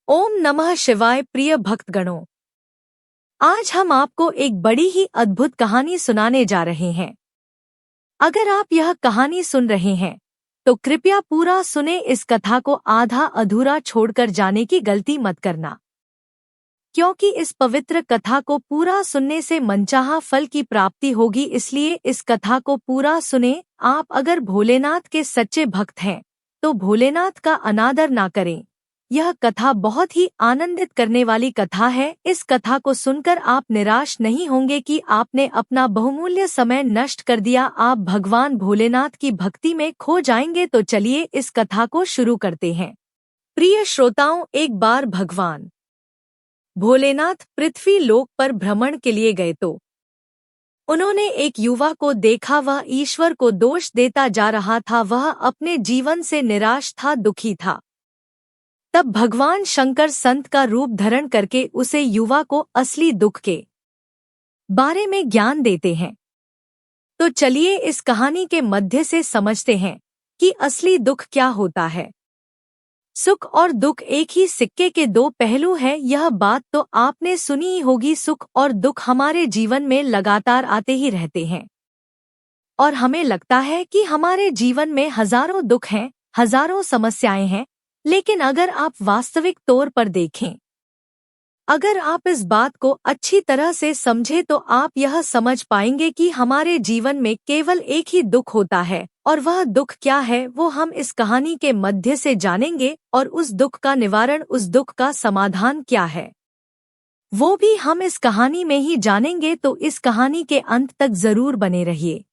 ओम नमः शिवाय। प्रिय भक्तगणों, आज हम आपको एक बड़ी ही अद्भुत कहानी सुनाने जा रहे हैं। अगर आप यह कहानी सुन रहे हैं तो कृपया पूरा सुने। इस कथा को आधा अधूरा छोड़कर जाने की गलती मत करना, क्योंकि इस पवित्र कथा को पूरा सुनने से मनचाहा फल की प्राप्ति होगी। इसलिए इस कथा को पूरा सुने। आप अगर भोलेनाथ के सच्चे भक्त हैं तो भोलेनाथ का अनादर ना करें। यह कथा बहुत ही आनंदित करने वाली कथा है। इस कथा को सुनकर आप निराश नहीं होंगे कि आपने अपना बहुमूल्य समय नष्ट कर दिया। आप भगवान भोलेनाथ की भक्ति में खो जाएंगे। तो चलिए इस कथा को शुरू करते हैं। प्रिय श्रोताओं, एक बार भगवान भोलेनाथ पृथ्वी लोक पर भ्रमण के लिए गए तो उन्होंने एक युवा को देखा। वह ईश्वर को दोष देता जा रहा था। वह अपने जीवन से निराश था, दुखी था। तब भगवान शंकर संत का रूप धारण करके उसे युवा को असली दुख के बारे में ज्ञान देते हैं। तो चलिए इस कहानी के मध्य से समझते हैं कि असली दुख क्या होता है। सुख और दुख एक ही सिक्के के दो पहलू हैं। यह बात तो आपने सुनी ही होगी। सुख और दुख हमारे जीवन में लगातार आते ही रहते हैं और हमें लगता है कि हमारे जीवन में हजारों दुख हैं, हजारों समस्याएं हैं। लेकिन अगर आप वास्तविक तौर पर देखें, अगर आप इस बात को अच्छी तरह से समझें तो आप यह समझ पाएंगे कि हमारे जीवन में केवल एक ही दुख होता है। और वह दुख क्या है वो हम इस कहानी के मध्य से जानेंगे। और उस दुख का निवारण, उस दुख का समाधान क्या है वो भी हम इस कहानी में ही जानेंगे। तो इस कहानी के अंत तक जरूर बने रहिए।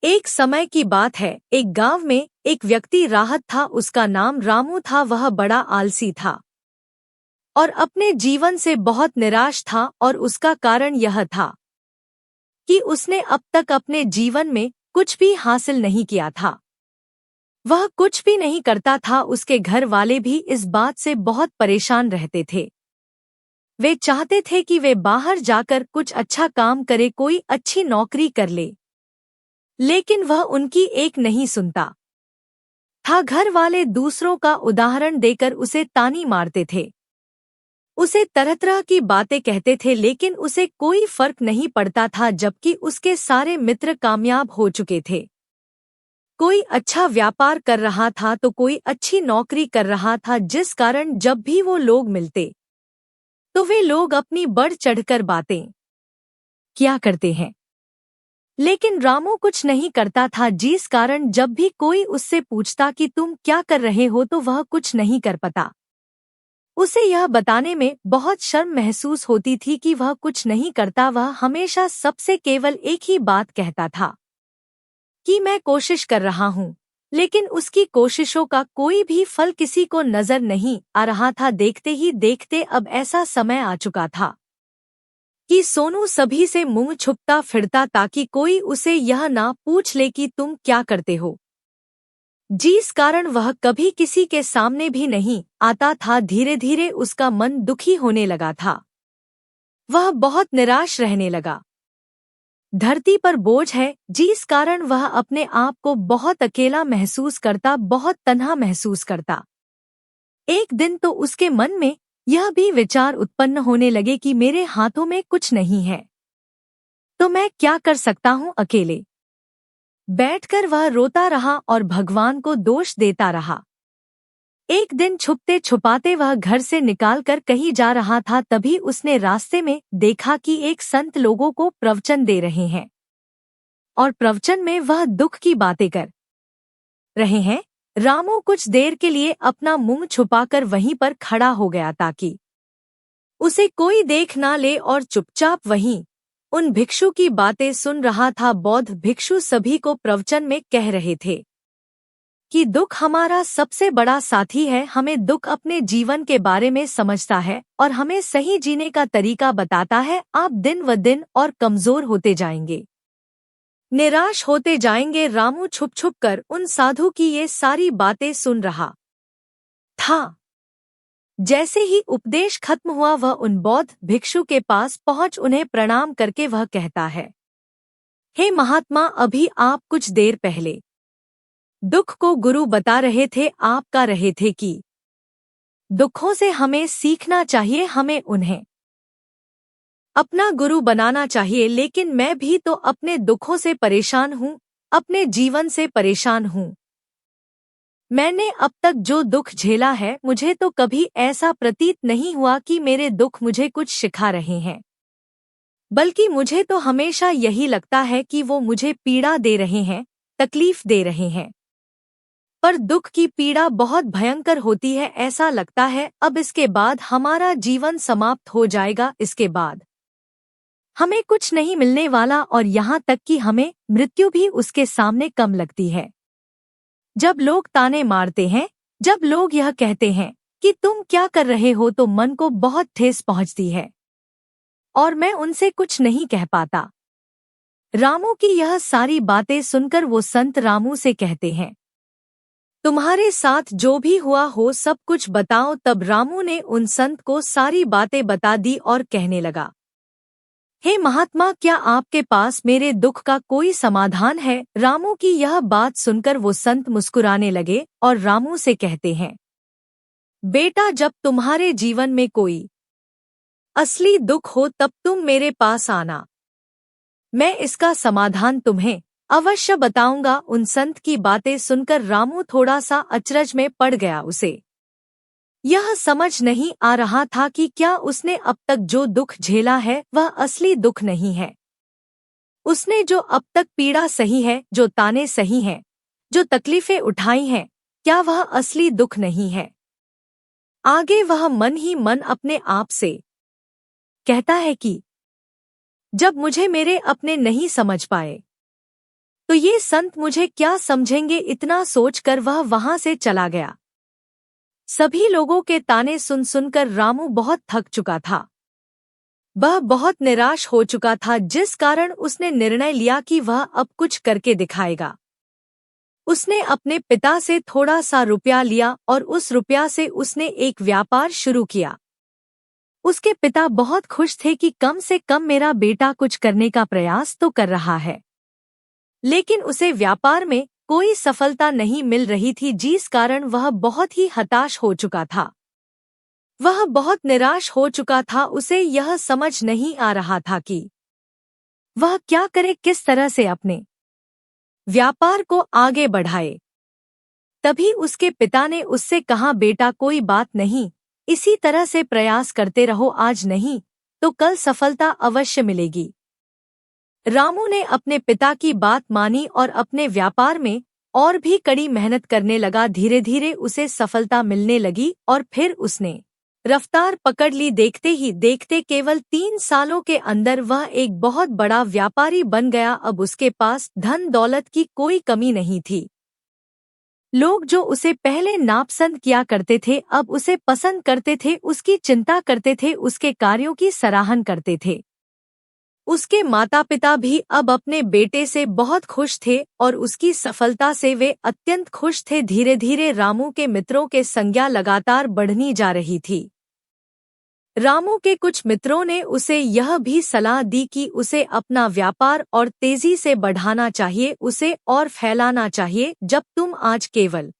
एक समय की बात है, एक गांव में एक व्यक्ति राहत था। उसका नाम रामू था। वह बड़ा आलसी था और अपने जीवन से बहुत निराश था। और उसका कारण यह था कि उसने अब तक अपने जीवन में कुछ भी हासिल नहीं किया था। वह कुछ भी नहीं करता था। उसके घर वाले भी इस बात से बहुत परेशान रहते थे। वे चाहते थे कि वे बाहर जाकर कुछ अच्छा काम करे, कोई अच्छी नौकरी कर ले, लेकिन वह उनकी एक नहीं सुनता था। घर वाले दूसरों का उदाहरण देकर उसे तानी मारते थे, उसे तरह तरह की बातें कहते थे, लेकिन उसे कोई फर्क नहीं पड़ता था। जबकि उसके सारे मित्र कामयाब हो चुके थे। कोई अच्छा व्यापार कर रहा था तो कोई अच्छी नौकरी कर रहा था, जिस कारण जब भी वो लोग मिलते तो वे लोग अपनी बढ़ चढ़कर बातें किया करते हैं। लेकिन रामू कुछ नहीं करता था, जिस कारण जब भी कोई उससे पूछता कि तुम क्या कर रहे हो तो वह कुछ नहीं कर पाता। उसे यह बताने में बहुत शर्म महसूस होती थी कि वह कुछ नहीं करता। वह हमेशा सबसे केवल एक ही बात कहता था कि मैं कोशिश कर रहा हूँ, लेकिन उसकी कोशिशों का कोई भी फल किसी को नजर नहीं आ रहा था। देखते ही देखते अब ऐसा समय आ चुका था कि सोनू सभी से मुंह छुपता फिरता ताकि कोई उसे यह ना पूछ ले कि तुम क्या करते हो, जिस कारण वह कभी किसी के सामने भी नहीं आता था। धीरे धीरे उसका मन दुखी होने लगा था। वह बहुत निराश रहने लगा। धरती पर बोझ है, जिस कारण वह अपने आप को बहुत अकेला महसूस करता, बहुत तन्हा महसूस करता। एक दिन तो उसके मन में यह भी विचार उत्पन्न होने लगे कि मेरे हाथों में कुछ नहीं है तो मैं क्या कर सकता हूँ। अकेले बैठकर वह रोता रहा और भगवान को दोष देता रहा। एक दिन छुपते छुपाते वह घर से निकालकर कहीं जा रहा था। तभी उसने रास्ते में देखा कि एक संत लोगों को प्रवचन दे रहे हैं और प्रवचन में वह दुख की बातें कर रहे हैं। रामू कुछ देर के लिए अपना मुंह छुपाकर वहीं पर खड़ा हो गया ताकि उसे कोई देख ना ले और चुपचाप वहीं उन भिक्षु की बातें सुन रहा था। बौद्ध भिक्षु सभी को प्रवचन में कह रहे थे कि दुख हमारा सबसे बड़ा साथी है। हमें दुख अपने जीवन के बारे में समझता है और हमें सही जीने का तरीका बताता है। आप दिन व दिन और कमजोर होते जाएंगे, निराश होते जाएंगे। रामू छुप छुप कर उन साधु की ये सारी बातें सुन रहा था। जैसे ही उपदेश खत्म हुआ वह उन बौद्ध भिक्षु के पास पहुंच उन्हें प्रणाम करके वह कहता है, हे महात्मा, अभी आप कुछ देर पहले दुख को गुरु बता रहे थे। आप कह रहे थे कि दुखों से हमें सीखना चाहिए, हमें उन्हें अपना गुरु बनाना चाहिए। लेकिन मैं भी तो अपने दुखों से परेशान हूँ, अपने जीवन से परेशान हूँ। मैंने अब तक जो दुख झेला है, मुझे तो कभी ऐसा प्रतीत नहीं हुआ कि मेरे दुख मुझे कुछ सिखा रहे हैं, बल्कि मुझे तो हमेशा यही लगता है कि वो मुझे पीड़ा दे रहे हैं, तकलीफ दे रहे हैं। पर दुख की पीड़ा बहुत भयंकर होती है। ऐसा लगता है अब इसके बाद हमारा जीवन समाप्त हो जाएगा, इसके बाद हमें कुछ नहीं मिलने वाला, और यहाँ तक कि हमें मृत्यु भी उसके सामने कम लगती है। जब लोग ताने मारते हैं, जब लोग यह कहते हैं कि तुम क्या कर रहे हो, तो मन को बहुत ठेस पहुंचती है और मैं उनसे कुछ नहीं कह पाता। रामू की यह सारी बातें सुनकर वो संत रामू से कहते हैं, तुम्हारे साथ जो भी हुआ हो सब कुछ बताओ। तब रामू ने उन संत को सारी बातें बता दी और कहने लगा, हे महात्मा, क्या आपके पास मेरे दुख का कोई समाधान है? रामू की यह बात सुनकर वो संत मुस्कुराने लगे और रामू से कहते हैं, बेटा, जब तुम्हारे जीवन में कोई असली दुख हो तब तुम मेरे पास आना, मैं इसका समाधान तुम्हें अवश्य बताऊंगा। उन संत की बातें सुनकर रामू थोड़ा सा अचरज में पड़ गया। उसे यह समझ नहीं आ रहा था कि क्या उसने अब तक जो दुख झेला है वह असली दुख नहीं है। उसने जो अब तक पीड़ा सही है, जो ताने सही हैं, जो तकलीफें उठाई हैं, क्या वह असली दुख नहीं है? आगे वह मन ही मन अपने आप से कहता है कि जब मुझे मेरे अपने नहीं समझ पाए तो ये संत मुझे क्या समझेंगे। इतना सोचकर वह वहां से चला गया। सभी लोगों के ताने सुन सुनकर रामू बहुत थक चुका था। वह बहुत निराश हो चुका था, जिस कारण उसने निर्णय लिया कि वह अब कुछ करके दिखाएगा। उसने अपने पिता से थोड़ा सा रुपया लिया और उस रुपया से उसने एक व्यापार शुरू किया। उसके पिता बहुत खुश थे कि कम से कम मेरा बेटा कुछ करने का प्रयास तो कर रहा है, लेकिन उसे व्यापार में कोई सफलता नहीं मिल रही थी, जिस कारण वह बहुत ही हताश हो चुका था। वह बहुत निराश हो चुका था। उसे यह समझ नहीं आ रहा था कि वह क्या करे, किस तरह से अपने व्यापार को आगे बढ़ाए। तभी उसके पिता ने उससे कहा, बेटा, कोई बात नहीं, इसी तरह से प्रयास करते रहो, आज नहीं तो कल सफलता अवश्य मिलेगी। रामू ने अपने पिता की बात मानी और अपने व्यापार में और भी कड़ी मेहनत करने लगा। धीरे धीरे उसे सफलता मिलने लगी और फिर उसने रफ्तार पकड़ ली। देखते ही देखते केवल 3 सालों के अंदर वह एक बहुत बड़ा व्यापारी बन गया। अब उसके पास धन दौलत की कोई कमी नहीं थी। लोग जो उसे पहले नापसंद किया करते थे, अब उसे पसंद करते थे, उसकी चिंता करते थे, उसके कार्यों की सराहना करते थे। उसके माता पिता भी अब अपने बेटे से बहुत खुश थे और उसकी सफलता से वे अत्यंत खुश थे। धीरे धीरे रामू के मित्रों के संख्या लगातार बढ़नी जा रही थी। रामू के कुछ मित्रों ने उसे यह भी सलाह दी कि उसे अपना व्यापार और तेजी से बढ़ाना चाहिए, उसे और फैलाना चाहिए। जब तुम आज केवल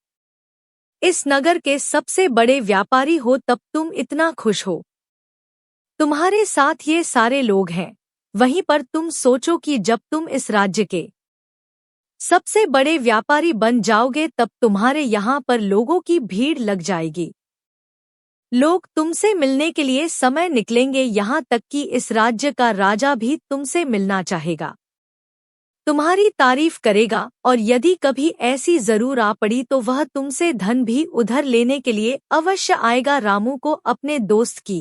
इस नगर के सबसे बड़े व्यापारी हो तब तुम इतना खुश हो, तुम्हारे साथ ये सारे लोग हैं, वहीं पर तुम सोचो कि जब तुम इस राज्य के सबसे बड़े व्यापारी बन जाओगे तब तुम्हारे यहाँ पर लोगों की भीड़ लग जाएगी। लोग तुमसे मिलने के लिए समय निकलेंगे, यहाँ तक कि इस राज्य का राजा भी तुमसे मिलना चाहेगा, तुम्हारी तारीफ करेगा, और यदि कभी ऐसी जरूर आ पड़ी तो वह तुमसे धन भी उधार लेने के लिए अवश्य आएगा। रामू को अपने दोस्त की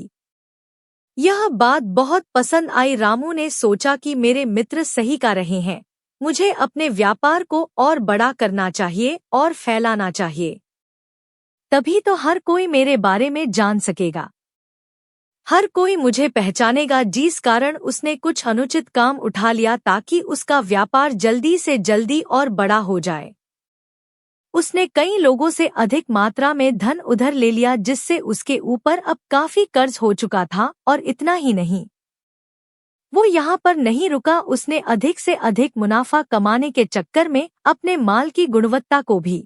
यह बात बहुत पसंद आई। रामू ने सोचा कि मेरे मित्र सही कह रहे हैं, मुझे अपने व्यापार को और बड़ा करना चाहिए और फैलाना चाहिए, तभी तो हर कोई मेरे बारे में जान सकेगा, हर कोई मुझे पहचानेगा। जिस कारण उसने कुछ अनुचित काम उठा लिया ताकि उसका व्यापार जल्दी से जल्दी और बड़ा हो जाए। उसने कई लोगों से अधिक मात्रा में धन उधार ले लिया, जिससे उसके ऊपर अब काफी कर्ज हो चुका था। और इतना ही नहीं, वो यहाँ पर नहीं रुका, उसने अधिक से अधिक मुनाफा कमाने के चक्कर में अपने माल की गुणवत्ता को भी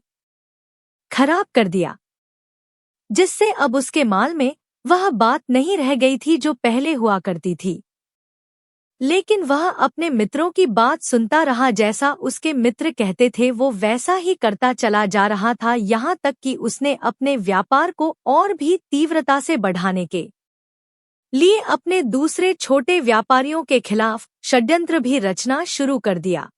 खराब कर दिया। जिससे अब उसके माल में वह बात नहीं रह गई थी जो पहले हुआ करती थी। लेकिन वह अपने मित्रों की बात सुनता रहा, जैसा उसके मित्र कहते थे वो वैसा ही करता चला जा रहा था, यहाँ तक कि उसने अपने व्यापार को और भी तीव्रता से बढ़ाने के लिए अपने दूसरे छोटे व्यापारियों के खिलाफ षड्यंत्र भी रचना शुरू कर दिया,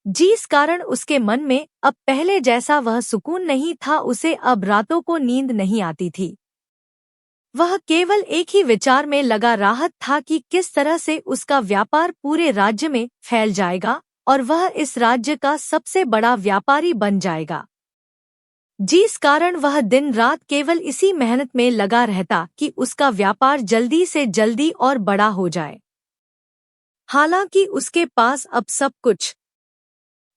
जिस कारण उसके मन में अब पहले जैसा वह सुकून नहीं था। उसे अब रातों को नींद नहीं आती थी। वह केवल एक ही विचार में लगा राहत था कि किस तरह से उसका व्यापार पूरे राज्य में फैल जाएगा और वह इस राज्य का सबसे बड़ा व्यापारी बन जाएगा, जिस कारण वह दिन रात केवल इसी मेहनत में लगा रहता कि उसका व्यापार जल्दी से जल्दी और बड़ा हो जाए। हालांकि उसके पास अब सब कुछ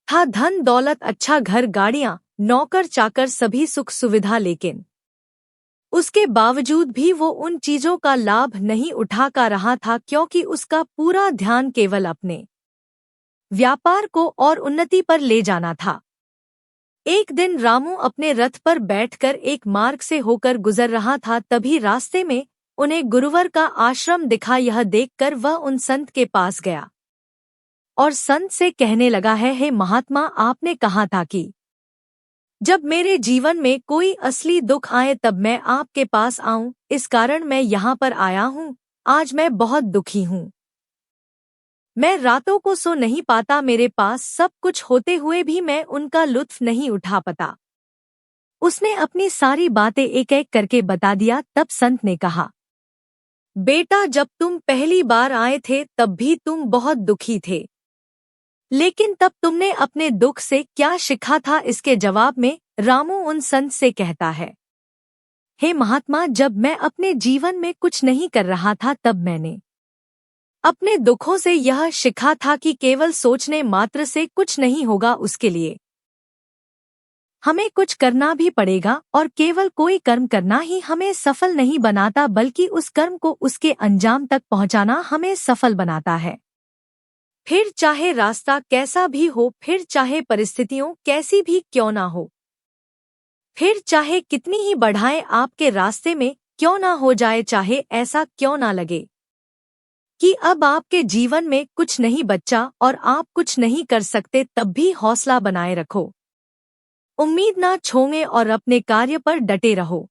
था, धन दौलत, अच्छा घर, गाड़ियां, नौकर चाकर, सभी सुख सुविधा, लेकिन उसके बावजूद भी वो उन चीजों का लाभ नहीं उठा का रहा था, क्योंकि उसका पूरा ध्यान केवल अपने व्यापार को और उन्नति पर ले जाना था। एक दिन रामू अपने रथ पर बैठकर एक मार्ग से होकर गुजर रहा था, तभी रास्ते में उन्हें गुरुवर का आश्रम दिखा। यह देखकर वह उन संत के पास गया और संत से कहने लगा, है हे महात्मा, आपने कहा था कि जब मेरे जीवन में कोई असली दुख आए तब मैं आपके पास आऊं, इस कारण मैं यहाँ पर आया हूँ। आज मैं बहुत दुखी हूँ, मैं रातों को सो नहीं पाता, मेरे पास सब कुछ होते हुए भी मैं उनका लुत्फ नहीं उठा पाता। उसने अपनी सारी बातें एक एक करके बता दिया। तब संत ने कहा, बेटा, जब तुम पहली बार आए थे तब भी तुम बहुत दुखी थे, लेकिन तब तुमने अपने दुख से क्या सीखा था? इसके जवाब में रामू उन संत से कहता है, हे महात्मा, जब मैं अपने जीवन में कुछ नहीं कर रहा था तब मैंने अपने दुखों से यह सीखा था कि केवल सोचने मात्र से कुछ नहीं होगा, उसके लिए हमें कुछ करना भी पड़ेगा, और केवल कोई कर्म करना ही हमें सफल नहीं बनाता, बल्कि उस कर्म को उसके अंजाम तक पहुंचाना हमें सफल बनाता है। फिर चाहे रास्ता कैसा भी हो, फिर चाहे परिस्थितियों कैसी भी क्यों ना हो, फिर चाहे कितनी ही बाधाएं आपके रास्ते में क्यों ना हो जाए, चाहे ऐसा क्यों ना लगे कि अब आपके जीवन में कुछ नहीं बचा और आप कुछ नहीं कर सकते, तब भी हौसला बनाए रखो, उम्मीद ना छोड़ो और अपने कार्य पर डटे रहो,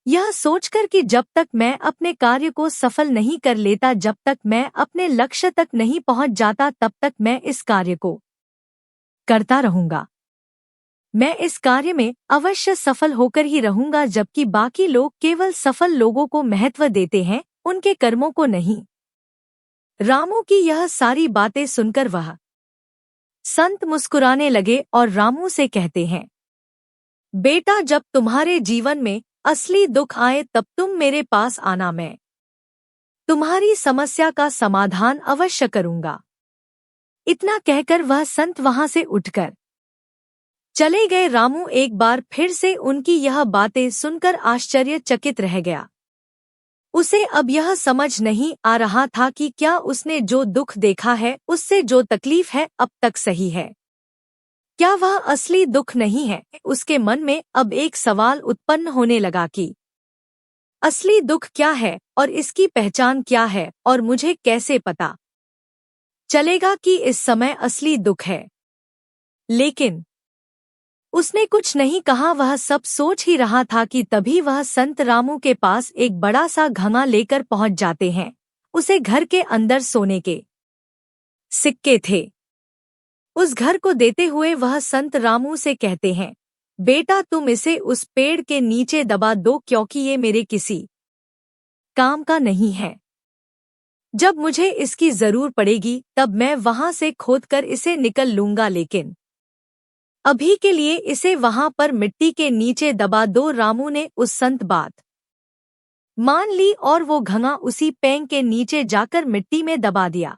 यह सोचकर कि जब तक मैं अपने कार्य को सफल नहीं कर लेता, जब तक मैं अपने लक्ष्य तक नहीं पहुंच जाता, तब तक मैं इस कार्य को करता रहूंगा। मैं इस कार्य में अवश्य सफल होकर ही रहूंगा, जबकि बाकी लोग केवल सफल लोगों को महत्व देते हैं, उनके कर्मों को नहीं। रामू की यह सारी बातें सुनकर वह संत मुस्कुराने लगे और रामू से कहते हैं, बेटा, जब तुम्हारे जीवन में असली दुख आए तब तुम मेरे पास आना, मैं तुम्हारी समस्या का समाधान अवश्य करूंगा। इतना कहकर वह संत वहां से उठकर चले गए। रामू एक बार फिर से उनकी यह बातें सुनकर आश्चर्यचकित रह गया। उसे अब यह समझ नहीं आ रहा था कि क्या उसने जो दुख देखा है, उससे जो तकलीफ है, अब तक सही है? क्या वह असली दुख नहीं है? उसके मन में अब एक सवाल उत्पन्न होने लगा कि असली दुख क्या है और इसकी पहचान क्या है, और मुझे कैसे पता चलेगा कि इस समय असली दुख है? लेकिन उसने कुछ नहीं कहा, वह सब सोच ही रहा था कि तभी वह संत रामू के पास एक बड़ा सा घड़ा लेकर पहुंच जाते हैं। उसे घर के अंदर सोने के सिक्के थे। उस घर को देते हुए वह संत रामू से कहते हैं, बेटा, तुम इसे उस पेड़ के नीचे दबा दो, क्योंकि ये मेरे किसी काम का नहीं है। जब मुझे इसकी जरूर पड़ेगी तब मैं वहां से खोदकर इसे निकल लूंगा, लेकिन अभी के लिए इसे वहां पर मिट्टी के नीचे दबा दो। रामू ने उस संत बात मान ली और वो घड़ा उसी पेड़ के नीचे जाकर मिट्टी में दबा दिया।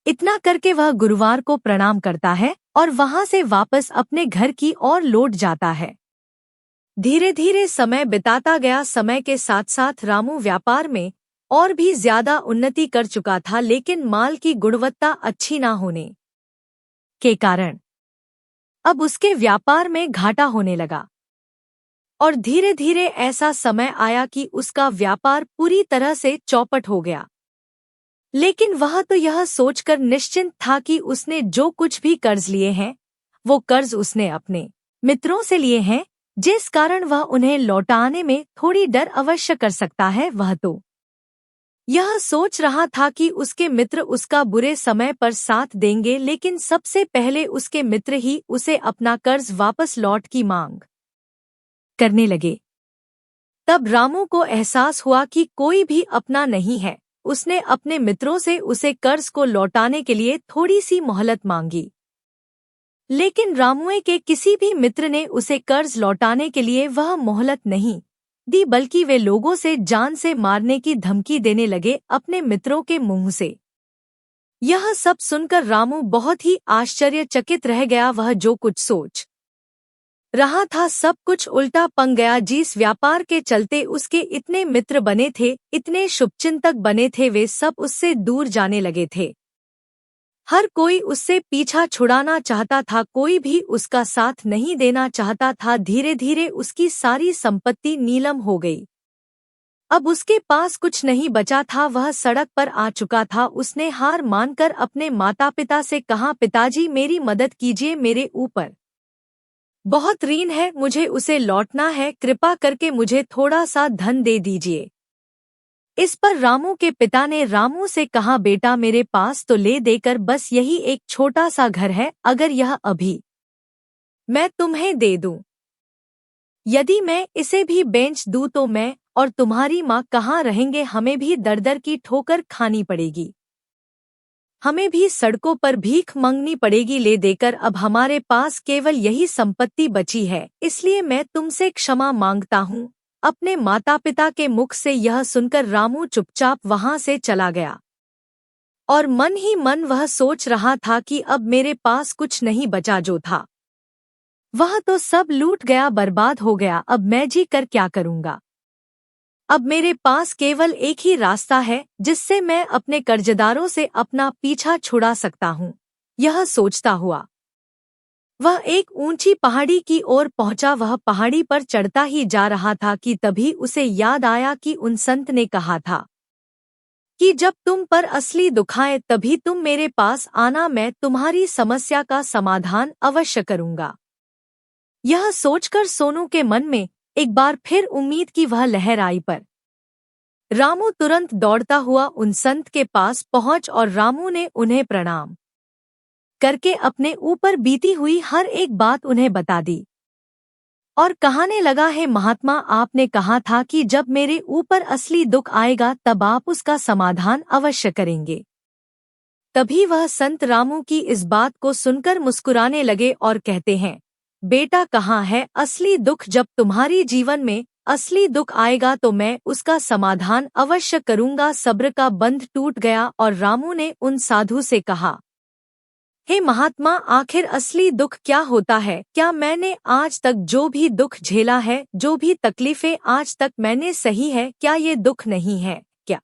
इतना करके वह गुरुवार को प्रणाम करता है और वहां से वापस अपने घर की ओर लौट जाता है। धीरे धीरे समय बिताता गया। समय के साथ साथ रामू व्यापार में और भी ज्यादा उन्नति कर चुका था, लेकिन माल की गुणवत्ता अच्छी ना होने के कारण अब उसके व्यापार में घाटा होने लगा। और धीरे धीरे ऐसा समय आया कि उसका व्यापार पूरी तरह से चौपट हो गया। लेकिन वह तो यह सोचकर निश्चिंत था कि उसने जो कुछ भी कर्ज लिए हैं, वो कर्ज उसने अपने मित्रों से लिए हैं, जिस कारण वह उन्हें लौटाने में थोड़ी डर अवश्य कर सकता है। वह तो यह सोच रहा था कि उसके मित्र उसका बुरे समय पर साथ देंगे, लेकिन सबसे पहले उसके मित्र ही उसे अपना कर्ज वापस लौट की मांग करने लगे। तब रामू को एहसास हुआ कि कोई भी अपना नहीं है। उसने अपने मित्रों से उसे कर्ज को लौटाने के लिए थोड़ी सी मोहलत मांगी, लेकिन रामुए के किसी भी मित्र ने उसे कर्ज लौटाने के लिए वह मोहलत नहीं दी, बल्कि वे लोगों से जान से मारने की धमकी देने लगे अपने मित्रों के मुंह से। यह सब सुनकर रामू बहुत ही आश्चर्यचकित रह गया। वह जो कुछ सोच रहा था सब कुछ उल्टा पंग गया। जिस व्यापार के चलते उसके इतने मित्र बने थे, इतने शुभचिंतक बने थे, वे सब उससे दूर जाने लगे थे। हर कोई उससे पीछा छुड़ाना चाहता था, कोई भी उसका साथ नहीं देना चाहता था। धीरे धीरे उसकी सारी संपत्ति नीलम हो गई। अब उसके पास कुछ नहीं बचा था, वह सड़क पर आ चुका था। उसने हार मानकर अपने माता पिता से कहा, पिताजी मेरी मदद कीजिए, मेरे ऊपर बहुत ऋण है, मुझे उसे लौटना है, कृपा करके मुझे थोड़ा सा धन दे दीजिए। इस पर रामू के पिता ने रामू से कहा, बेटा मेरे पास तो ले देकर बस यही एक छोटा सा घर है, अगर यह अभी मैं तुम्हें दे दूं, यदि मैं इसे भी बेच दूं तो मैं और तुम्हारी माँ कहाँ रहेंगे? हमें भी दर दर की ठोकर खानी पड़ेगी, हमें भी सड़कों पर भीख मांगनी पड़ेगी। ले देकर अब हमारे पास केवल यही संपत्ति बची है, इसलिए मैं तुमसे क्षमा मांगता हूँ। अपने माता पिता के मुख से यह सुनकर रामू चुपचाप वहां से चला गया और मन ही मन वह सोच रहा था कि अब मेरे पास कुछ नहीं बचा, जो था वह तो सब लूट गया, बर्बाद हो गया। अब मैं जी कर क्या करूंगा? अब मेरे पास केवल एक ही रास्ता है जिससे मैं अपने कर्जदारों से अपना पीछा छुड़ा सकता हूँ। यह सोचता हुआ वह एक ऊंची पहाड़ी की ओर पहुंचा। वह पहाड़ी पर चढ़ता ही जा रहा था कि तभी उसे याद आया कि उन संत ने कहा था कि जब तुम पर असली दुख आए तभी तुम मेरे पास आना, मैं तुम्हारी समस्या का समाधान अवश्य करूंगा। यह सोचकर सोनू के मन में एक बार फिर उम्मीद की वह लहर आई। पर रामू तुरंत दौड़ता हुआ उन संत के पास पहुंच और रामू ने उन्हें प्रणाम करके अपने ऊपर बीती हुई हर एक बात उन्हें बता दी और कहने लगा, है महात्मा, आपने कहा था कि जब मेरे ऊपर असली दुख आएगा तब आप उसका समाधान अवश्य करेंगे। तभी वह संत रामू की इस बात को सुनकर मुस्कुराने लगे और कहते हैं, बेटा कहाँ है असली दुख? जब तुम्हारी जीवन में असली दुख आएगा तो मैं उसका समाधान अवश्य करूंगा। सब्र का बंध टूट गया और रामू ने उन साधु से कहा, हे महात्मा, आखिर असली दुख क्या होता है? क्या मैंने आज तक जो भी दुख झेला है, जो भी तकलीफें आज तक मैंने सही है, क्या ये दुख नहीं है? क्या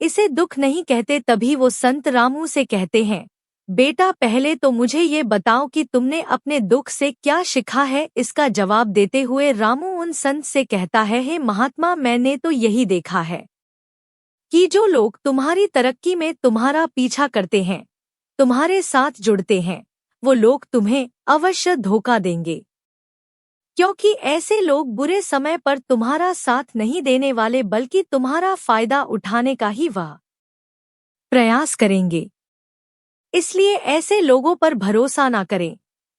इसे दुख नहीं कहते? तभी वो संत रामू से कहते हैं, बेटा पहले तो मुझे ये बताओ कि तुमने अपने दुख से क्या सीखा है? इसका जवाब देते हुए रामू उन संत से कहता है, हे महात्मा, मैंने तो यही देखा है कि जो लोग तुम्हारी तरक्की में तुम्हारा पीछा करते हैं, तुम्हारे साथ जुड़ते हैं, वो लोग तुम्हें अवश्य धोखा देंगे, क्योंकि ऐसे लोग बुरे समय पर तुम्हारा साथ नहीं देने वाले, बल्कि तुम्हारा फायदा उठाने का ही वह प्रयास करेंगे। इसलिए ऐसे लोगों पर भरोसा ना करें,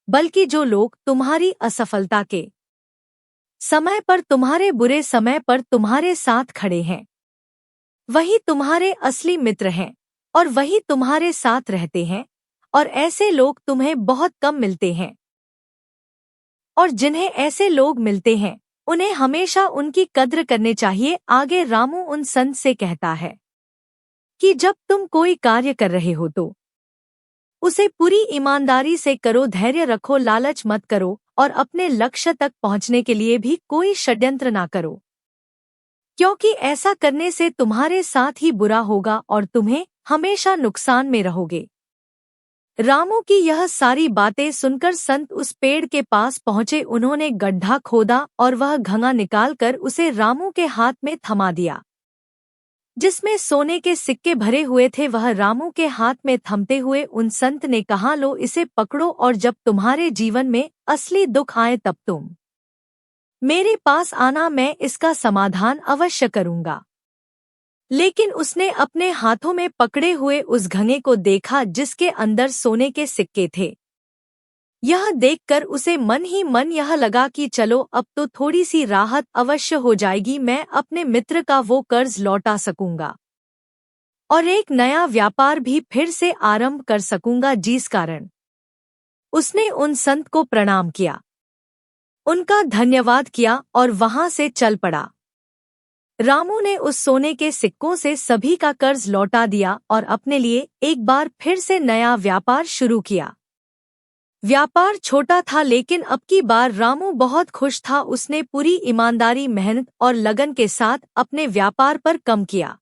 बल्कि जो लोग तुम्हारी असफलता के समय पर, तुम्हारे बुरे समय पर तुम्हारे साथ खड़े हैं, वही तुम्हारे असली मित्र हैं और वही तुम्हारे साथ रहते हैं। और ऐसे लोग तुम्हें बहुत कम मिलते हैं, और जिन्हें ऐसे लोग मिलते हैं उन्हें हमेशा उनकी कद्र करनी चाहिए। आगे रामू उन संत से कहता है कि जब तुम कोई कार्य कर रहे हो तो उसे पूरी ईमानदारी से करो, धैर्य रखो, लालच मत करो और अपने लक्ष्य तक पहुंचने के लिए भी कोई षड्यंत्र ना करो, क्योंकि ऐसा करने से तुम्हारे साथ ही बुरा होगा और तुम्हें हमेशा नुकसान में रहोगे। रामू की यह सारी बातें सुनकर संत उस पेड़ के पास पहुंचे। उन्होंने गड्ढा खोदा और वह घड़ा निकालकर उसे रामू के हाथ में थमा दिया, जिसमें सोने के सिक्के भरे हुए थे। वह रामू के हाथ में थमते हुए उन संत ने कहा, लो इसे पकड़ो और जब तुम्हारे जीवन में असली दुख आए तब तुम मेरे पास आना, मैं इसका समाधान अवश्य करूंगा। लेकिन उसने अपने हाथों में पकड़े हुए उस घड़े को देखा जिसके अंदर सोने के सिक्के थे। यह देखकर उसे मन ही मन यह लगा कि चलो अब तो थोड़ी सी राहत अवश्य हो जाएगी, मैं अपने मित्र का वो कर्ज लौटा सकूंगा और एक नया व्यापार भी फिर से आरंभ कर सकूंगा। जिस कारण उसने उन संत को प्रणाम किया, उनका धन्यवाद किया और वहां से चल पड़ा। रामू ने उस सोने के सिक्कों से सभी का कर्ज लौटा दिया और अपने लिए एक बार फिर से नया व्यापार शुरू किया। व्यापार छोटा था लेकिन अब की बार रामू बहुत खुश था। उसने पूरी ईमानदारी, मेहनत और लगन के साथ अपने व्यापार पर काम किया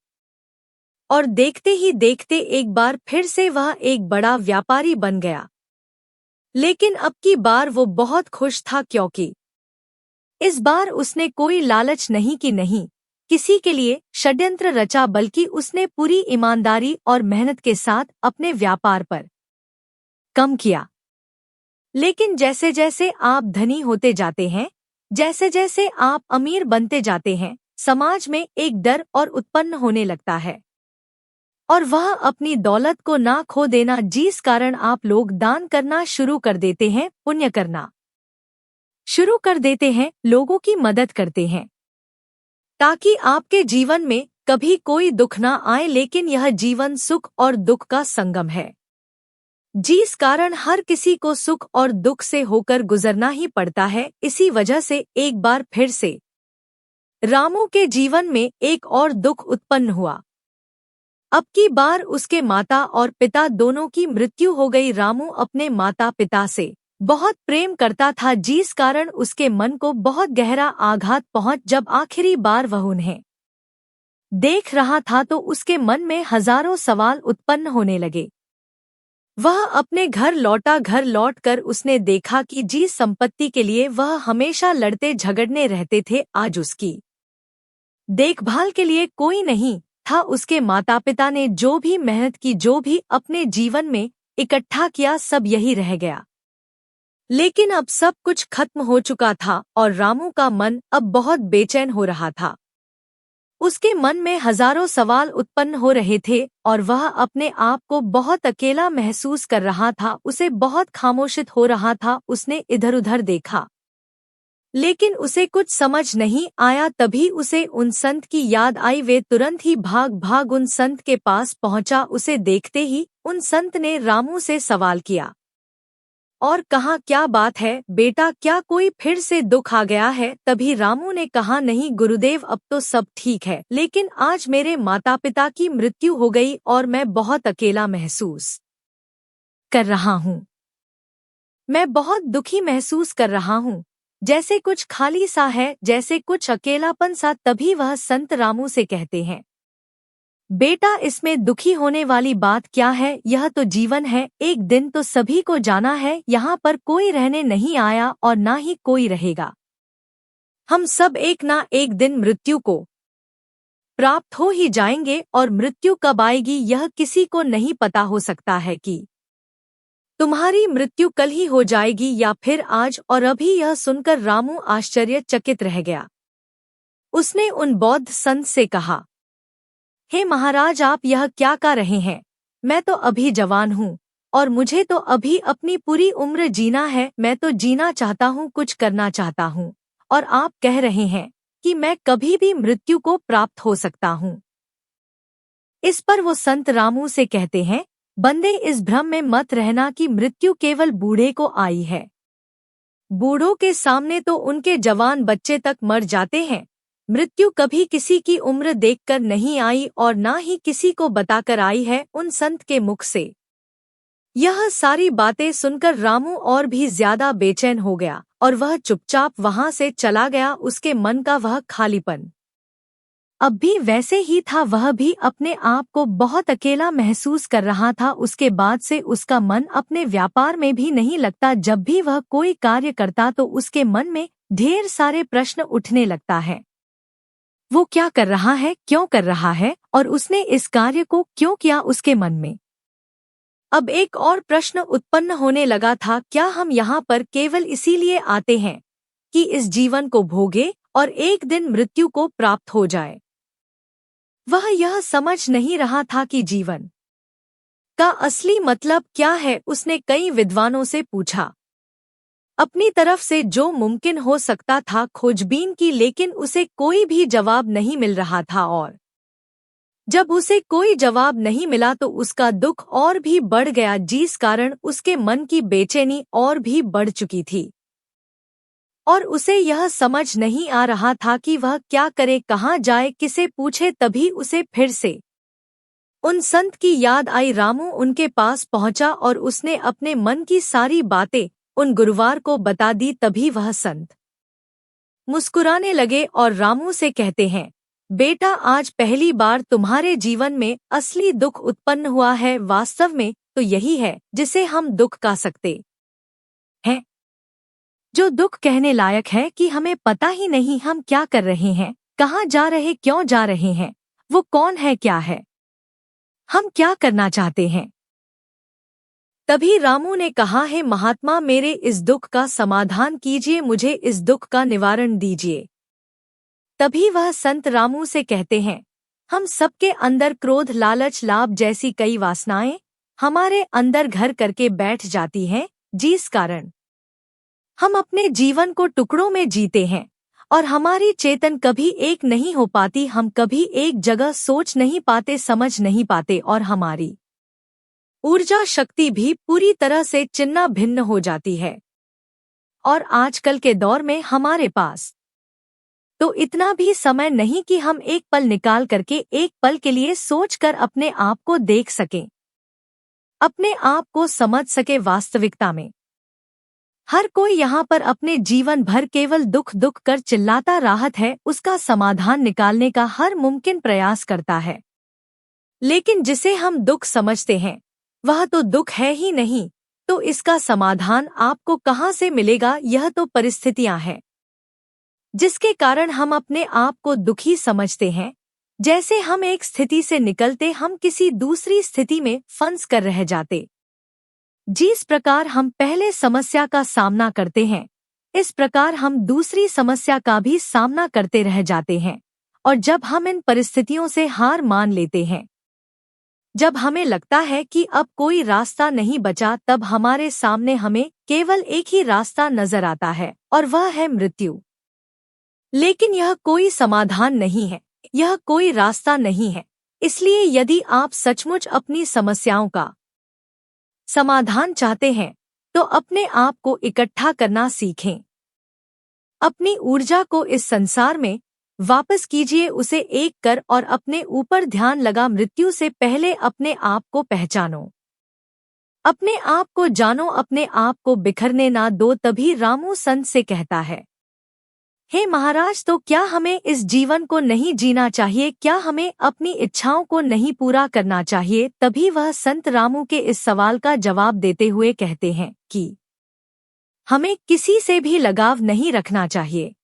और देखते ही देखते एक बार फिर से वह एक बड़ा व्यापारी बन गया। लेकिन अब की बार वो बहुत खुश था क्योंकि इस बार उसने कोई लालच नहीं की, नहीं किसी के लिए षड्यंत्र रचा, बल्कि उसने पूरी ईमानदारी और मेहनत के साथ अपने व्यापार पर काम किया। लेकिन जैसे जैसे आप धनी होते जाते हैं, जैसे जैसे आप अमीर बनते जाते हैं, समाज में एक डर और उत्पन्न होने लगता है और वह अपनी दौलत को ना खो देना, जिस कारण आप लोग दान करना शुरू कर देते हैं, पुण्य करना शुरू कर देते हैं, लोगों की मदद करते हैं ताकि आपके जीवन में कभी कोई दुख ना आए। लेकिन यह जीवन सुख और दुख का संगम है, जिस कारण हर किसी को सुख और दुख से होकर गुजरना ही पड़ता है। इसी वजह से एक बार फिर से रामू के जीवन में एक और दुख उत्पन्न हुआ। अब की बार उसके माता और पिता दोनों की मृत्यु हो गई। रामू अपने माता पिता से बहुत प्रेम करता था, जिस कारण उसके मन को बहुत गहरा आघात पहुंच। जब आखिरी बार वह उन्हें देख रहा था तो उसके मन में हजारों सवाल उत्पन्न होने लगे। वह अपने घर लौटा। घर लौटकर उसने देखा कि जिस संपत्ति के लिए वह हमेशा लड़ते झगड़ने रहते थे, आज उसकी देखभाल के लिए कोई नहीं था। उसके माता पिता ने जो भी मेहनत की, जो भी अपने जीवन में इकट्ठा किया, सब यही रह गया। लेकिन अब सब कुछ खत्म हो चुका था और रामू का मन अब बहुत बेचैन हो रहा था। उसके मन में हजारों सवाल उत्पन्न हो रहे थे और वह अपने आप को बहुत अकेला महसूस कर रहा था। उसे बहुत खामोशित हो रहा था। उसने इधर उधर देखा लेकिन उसे कुछ समझ नहीं आया। तभी उसे उन संत की याद आई। वे तुरंत ही भाग भाग उन संत के पास पहुंचा। उसे देखते ही उन संत ने रामू से सवाल किया और कहा, क्या बात है बेटा, क्या कोई फिर से दुख आ गया है? तभी रामू ने कहा, नहीं गुरुदेव, अब तो सब ठीक है, लेकिन आज मेरे माता पिता की मृत्यु हो गई और मैं बहुत अकेला महसूस कर रहा हूँ। मैं बहुत दुखी महसूस कर रहा हूँ, जैसे कुछ खाली सा है, जैसे कुछ अकेलापन सा। तभी वह संत रामू से कहते हैं, बेटा इसमें दुखी होने वाली बात क्या है? यह तो जीवन है, एक दिन तो सभी को जाना है। यहाँ पर कोई रहने नहीं आया और ना ही कोई रहेगा। हम सब एक ना एक दिन मृत्यु को प्राप्त हो ही जाएंगे और मृत्यु कब आएगी यह किसी को नहीं पता। हो सकता है कि तुम्हारी मृत्यु कल ही हो जाएगी या फिर आज। और अभी यह सुनकर रामू आश्चर्यचकित रह गया। उसने उन बौद्ध संत से कहा, हे महाराज, आप यह क्या कह रहे हैं? मैं तो अभी जवान हूँ और मुझे तो अभी अपनी पूरी उम्र जीना है। मैं तो जीना चाहता हूँ, कुछ करना चाहता हूँ, और आप कह रहे हैं कि मैं कभी भी मृत्यु को प्राप्त हो सकता हूँ। इस पर वो संत रामू से कहते हैं, बंदे इस भ्रम में मत रहना कि मृत्यु केवल बूढ़े को आई है। बूढ़ों के सामने तो उनके जवान बच्चे तक मर जाते हैं। मृत्यु कभी किसी की उम्र देखकर नहीं आई और ना ही किसी को बताकर आई है। उन संत के मुख से यह सारी बातें सुनकर रामू और भी ज्यादा बेचैन हो गया और वह चुपचाप वहां से चला गया। उसके मन का वह खालीपन अब भी वैसे ही था। वह भी अपने आप को बहुत अकेला महसूस कर रहा था। उसके बाद से उसका मन अपने व्यापार में भी नहीं लगता। जब भी वह कोई कार्य करता तो उसके मन में ढेर सारे प्रश्न उठने लगता है। वो क्या कर रहा है, क्यों कर रहा है, और उसने इस कार्य को क्यों किया। उसके मन में अब एक और प्रश्न उत्पन्न होने लगा था, क्या हम यहाँ पर केवल इसीलिए आते हैं कि इस जीवन को भोगे और एक दिन मृत्यु को प्राप्त हो जाए। वह यह समझ नहीं रहा था कि जीवन का असली मतलब क्या है। उसने कई विद्वानों से पूछा, अपनी तरफ से जो मुमकिन हो सकता था खोजबीन की, लेकिन उसे कोई भी जवाब नहीं मिल रहा था। और जब उसे कोई जवाब नहीं मिला तो उसका दुख और भी बढ़ गया, जिस कारण उसके मन की बेचैनी और भी बढ़ चुकी थी। और उसे यह समझ नहीं आ रहा था कि वह क्या करे, कहाँ जाए, किसे पूछे। तभी उसे फिर से उन संत की याद आई। रामू उनके पास पहुंचा और उसने अपने मन की सारी बातें उन गुरुवार को बता दी। तभी वह संत मुस्कुराने लगे और रामू से कहते हैं, बेटा, आज पहली बार तुम्हारे जीवन में असली दुख उत्पन्न हुआ है। वास्तव में तो यही है जिसे हम दुख कह सकते हैं। जो दुख कहने लायक है कि हमें पता ही नहीं हम क्या कर रहे हैं, कहाँ जा रहे, क्यों जा रहे हैं, वो कौन है, क्या है, हम क्या करना चाहते हैं। तभी रामू ने कहा, है महात्मा, मेरे इस दुख का समाधान कीजिए, मुझे इस दुख का निवारण दीजिए। तभी वह संत रामू से कहते हैं, हम सबके अंदर क्रोध, लालच, लाभ जैसी कई वासनाएं हमारे अंदर घर करके बैठ जाती हैं, जिस कारण हम अपने जीवन को टुकड़ों में जीते हैं और हमारी चेतन कभी एक नहीं हो पाती। हम कभी एक जगह सोच नहीं पाते, समझ नहीं पाते और हमारी ऊर्जा शक्ति भी पूरी तरह से चिन्ना भिन्न हो जाती है। और आजकल के दौर में हमारे पास तो इतना भी समय नहीं कि हम एक पल निकाल करके एक पल के लिए सोचकर अपने आप को देख सकें, अपने आप को समझ सके वास्तविकता में। हर कोई यहाँ पर अपने जीवन भर केवल दुख दुख कर चिल्लाता राहत है, उसका समाधान निकालने का हर मुमकिन प्रयास करता है। लेकिन जिसे हम दुख समझते हैं वह तो दुख है ही नहीं, तो इसका समाधान आपको कहाँ से मिलेगा। यह तो परिस्थितियां हैं जिसके कारण हम अपने आप को दुखी समझते हैं। जैसे हम एक स्थिति से निकलते हम किसी दूसरी स्थिति में फंस कर रह जाते। जिस प्रकार हम पहले समस्या का सामना करते हैं, इस प्रकार हम दूसरी समस्या का भी सामना करते रह जाते हैं। और जब हम इन परिस्थितियों से हार मान लेते हैं, जब हमें लगता है कि अब कोई रास्ता नहीं बचा, तब हमारे सामने हमें केवल एक ही रास्ता नजर आता है और वह है मृत्यु। लेकिन यह कोई समाधान नहीं है, यह कोई रास्ता नहीं है। इसलिए यदि आप सचमुच अपनी समस्याओं का समाधान चाहते हैं तो अपने आप को इकट्ठा करना सीखें। अपनी ऊर्जा को इस संसार में वापस कीजिए, उसे एक कर और अपने ऊपर ध्यान लगा। मृत्यु से पहले अपने आप को पहचानो, अपने आप को जानो, अपने आप को बिखरने ना दो। तभी रामू संत से कहता है, हे महाराज, तो क्या हमें इस जीवन को नहीं जीना चाहिए, क्या हमें अपनी इच्छाओं को नहीं पूरा करना चाहिए। तभी वह संत रामू के इस सवाल का जवाब देते हुए कहते हैं कि हमें किसी से भी लगाव नहीं रखना चाहिए,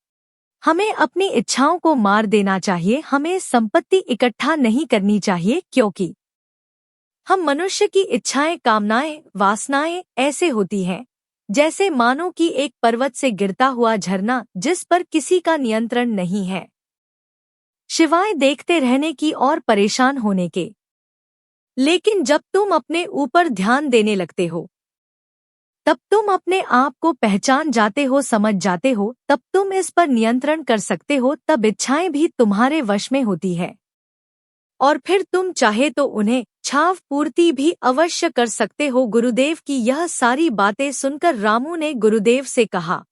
हमें अपनी इच्छाओं को मार देना चाहिए, हमें संपत्ति इकट्ठा नहीं करनी चाहिए, क्योंकि हम मनुष्य की इच्छाएं, कामनाएं, वासनाएं ऐसे होती हैं जैसे मानो कि एक पर्वत से गिरता हुआ झरना जिस पर किसी का नियंत्रण नहीं है, शिवाय देखते रहने की और परेशान होने के। लेकिन जब तुम अपने ऊपर ध्यान देने लगते हो, तब तुम अपने आप को पहचान जाते हो, समझ जाते हो, तब तुम इस पर नियंत्रण कर सकते हो, तब इच्छाएं भी तुम्हारे वश में होती है और फिर तुम चाहे तो उन्हें छाव पूर्ति भी अवश्य कर सकते हो। गुरुदेव की यह सारी बातें सुनकर रामू ने गुरुदेव से कहा,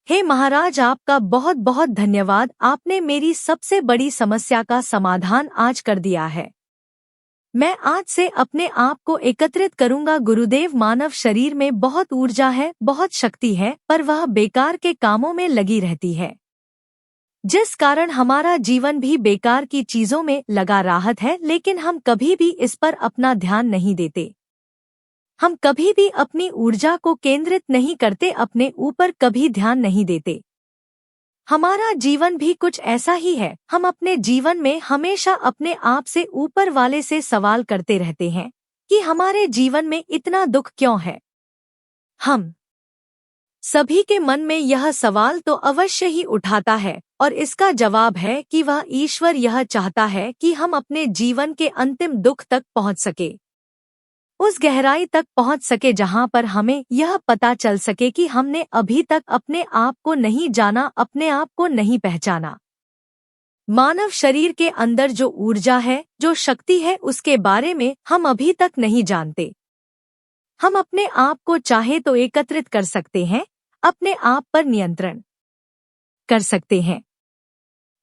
हे महाराज, आपका बहुत बहुत धन्यवाद, आपने मेरी सबसे बड़ी समस्या का समाधान आज कर दिया है। मैं आज से अपने आप को एकत्रित करूंगा। गुरुदेव, मानव शरीर में बहुत ऊर्जा है, बहुत शक्ति है, पर वह बेकार के कामों में लगी रहती है। जिस कारण हमारा जीवन भी बेकार की चीजों में लगा राहत है, लेकिन हम कभी भी इस पर अपना ध्यान नहीं देते। हम कभी भी अपनी ऊर्जा को केंद्रित नहीं करते, अपने ऊपर कभी ध्यान नहीं देते। हमारा जीवन भी कुछ ऐसा ही है। हम अपने जीवन में हमेशा अपने आप से ऊपर वाले से सवाल करते रहते हैं कि हमारे जीवन में इतना दुख क्यों है। हम सभी के मन में यह सवाल तो अवश्य ही उठाता है, और इसका जवाब है कि वह ईश्वर यह चाहता है कि हम अपने जीवन के अंतिम दुख तक पहुंच सके, उस गहराई तक पहुंच सके जहां पर हमें यह पता चल सके कि हमने अभी तक अपने आप को नहीं जाना, अपने आप को नहीं पहचाना। मानव शरीर के अंदर जो ऊर्जा है, जो शक्ति है, उसके बारे में हम अभी तक नहीं जानते। हम अपने आप को चाहे तो एकत्रित कर सकते हैं, अपने आप पर नियंत्रण कर सकते हैं,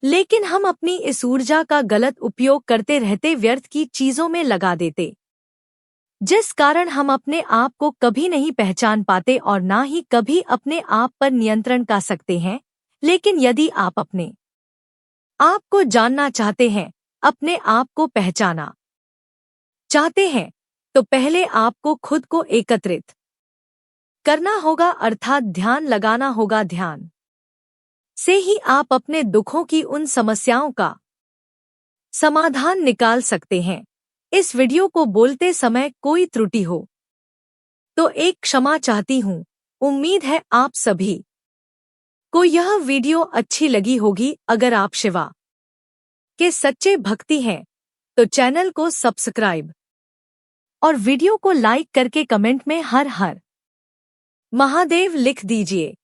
लेकिन हम अपनी इस ऊर्जा का गलत उपयोग करते रहते, व्यर्थ की चीजों में लगा देते, जिस कारण हम अपने आप को कभी नहीं पहचान पाते और ना ही कभी अपने आप पर नियंत्रण कर सकते हैं। लेकिन यदि आप अपने आप को जानना चाहते हैं, अपने आप को पहचाना चाहते हैं, तो पहले आपको खुद को एकत्रित करना होगा, अर्थात ध्यान लगाना होगा। ध्यान से ही आप अपने दुखों की उन समस्याओं का समाधान निकाल सकते हैं। इस वीडियो को बोलते समय कोई त्रुटि हो तो एक क्षमा चाहती हूँ। उम्मीद है आप सभी को यह वीडियो अच्छी लगी होगी। अगर आप शिवा के सच्चे भक्ति हैं तो चैनल को सब्सक्राइब और वीडियो को लाइक करके कमेंट में हर हर महादेव लिख दीजिए।